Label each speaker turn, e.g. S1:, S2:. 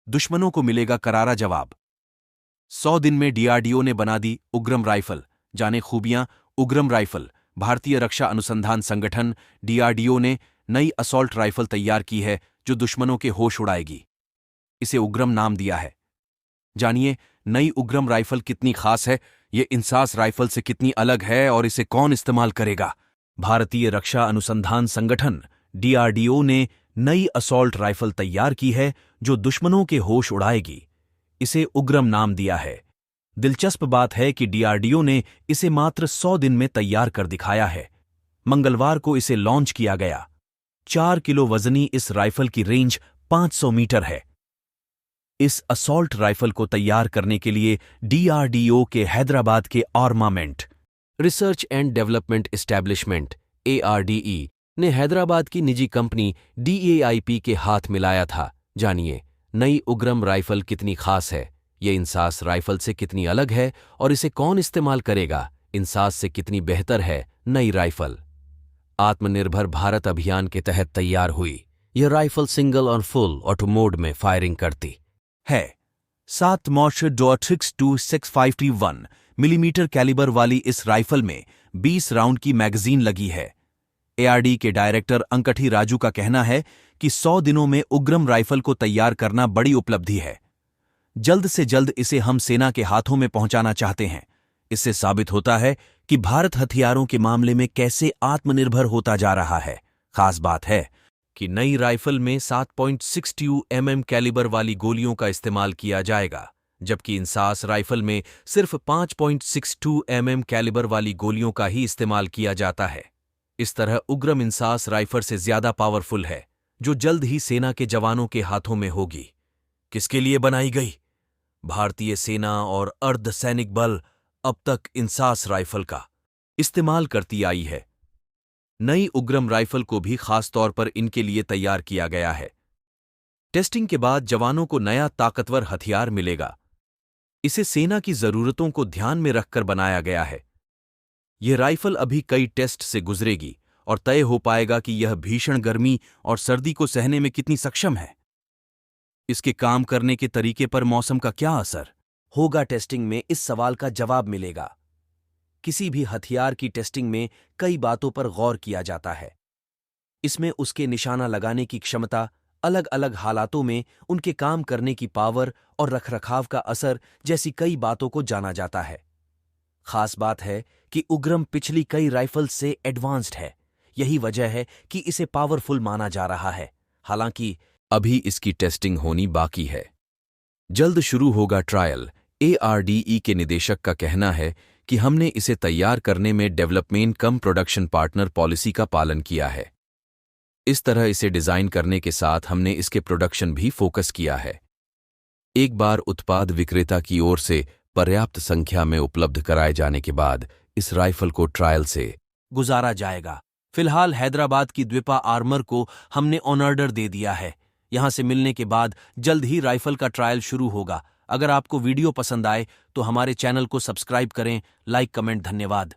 S1: दुश्मनों को मिलेगा करारा जवाब। 100 दिन में डीआरडीओ ने बना दी उग्रम राइफल। जाने खूबियां उग्रम राइफल। भारतीय रक्षा अनुसंधान संगठन डीआरडीओ ने नई असॉल्ट राइफल तैयार की है जो दुश्मनों के होश उड़ाएगी। इसे उग्रम नाम दिया है। जानिए नई उग्रम राइफल कितनी खास है, ये इंसास राइफल से कितनी अलग है और इसे कौन इस्तेमाल करेगा। भारतीय रक्षा अनुसंधान संगठन डीआरडीओ ने नई असॉल्ट राइफल तैयार की है जो दुश्मनों के होश उड़ाएगी। इसे उग्रम नाम दिया है। दिलचस्प बात है कि डीआरडीओ ने इसे मात्र 100 दिन में तैयार कर दिखाया है। मंगलवार को इसे लॉन्च किया गया। 4 किलो वजनी इस राइफल की रेंज 500 मीटर है। इस असॉल्ट राइफल को तैयार करने के लिए डीआरडीओ के हैदराबाद के armament research and development establishment ARDE ने हैदराबाद की निजी कंपनी डीएआईपी के हाथ मिलाया था। जानिए नई उग्रम राइफल कितनी खास है, ये इंसास राइफल से कितनी अलग है और इसे कौन इस्तेमाल करेगा। इंसास से कितनी बेहतर है नई राइफल। आत्मनिर्भर भारत अभियान के तहत तैयार हुई यह राइफल सिंगल और फुल ऑटो मोड में फायरिंग करती है। 7 मॉर्चर .62-651 मिलीमीटर कैलिबर वाली इस राइफल में 20 राउंड की मैगजीन लगी है। एआरडी के डायरेक्टर अंकठी राजू का कहना है कि 100 दिनों में उग्रम राइफल को तैयार करना बड़ी उपलब्धि है। जल्द से जल्द इसे हम सेना के हाथों में पहुंचाना चाहते हैं। इससे साबित होता है कि भारत हथियारों के मामले में कैसे आत्मनिर्भर होता जा रहा है। खास बात है कि नई राइफल में 7.62 mm कैलिबर वाली गोलियों का इस्तेमाल किया जाएगा, जबकि इंसास राइफल में सिर्फ 5.62 mm कैलिबर वाली गोलियों का ही इस्तेमाल किया जाता है। इस तरह उग्रम इंसास राइफल से ज्यादा पावरफुल है, जो जल्द ही सेना के जवानों के हाथों में होगी। किसके लिए बनाई गई? भारतीय सेना और अर्धसैनिक बल अब तक इंसास राइफल का इस्तेमाल करती आई है। नई उग्रम राइफल को भी खास तौर पर इनके लिए तैयार किया गया है। टेस्टिंग के बाद जवानों को नया ताकतवर हथियार मिलेगा। इसे सेना की जरूरतों को ध्यान में रखकर बनाया गया है। यह राइफल अभी कई टेस्ट से गुजरेगी और तय हो पाएगा कि यह भीषण गर्मी और सर्दी को सहने में कितनी सक्षम है। इसके काम करने के तरीके पर मौसम का क्या असर होगा, टेस्टिंग में इस सवाल का जवाब मिलेगा। किसी भी हथियार की टेस्टिंग में कई बातों पर गौर किया जाता है। इसमें उसके निशाना लगाने की क्षमता, अलग अलग हालातों में उनके काम करने की पावर और रखरखाव का असर जैसी कई बातों को जाना जाता है। खास बात है कि उग्रम पिछली कई राइफल से एडवांस्ड है। यही वजह है कि इसे पावरफुल माना जा रहा है। हालांकि अभी इसकी टेस्टिंग होनी बाकी है। जल्द शुरू होगा ट्रायल। एआरडीई के निदेशक का कहना है कि हमने इसे तैयार करने में डेवलपमेंट कम प्रोडक्शन पार्टनर पॉलिसी का पालन किया है। इस तरह इसे डिजाइन करने के साथ हमने इसके प्रोडक्शन भी फोकस किया है। एक बार उत्पाद विक्रेता की ओर से पर्याप्त संख्या में उपलब्ध कराए जाने के बाद इस राइफल को ट्रायल से गुजारा जाएगा। फिलहाल हैदराबाद की द्विपा आर्मर को हमने ऑन ऑर्डर दे दिया है। यहां से मिलने के बाद जल्द ही राइफल का ट्रायल शुरू होगा। अगर आपको वीडियो पसंद आए तो हमारे चैनल को सब्सक्राइब करें। Like, comment. धन्यवाद।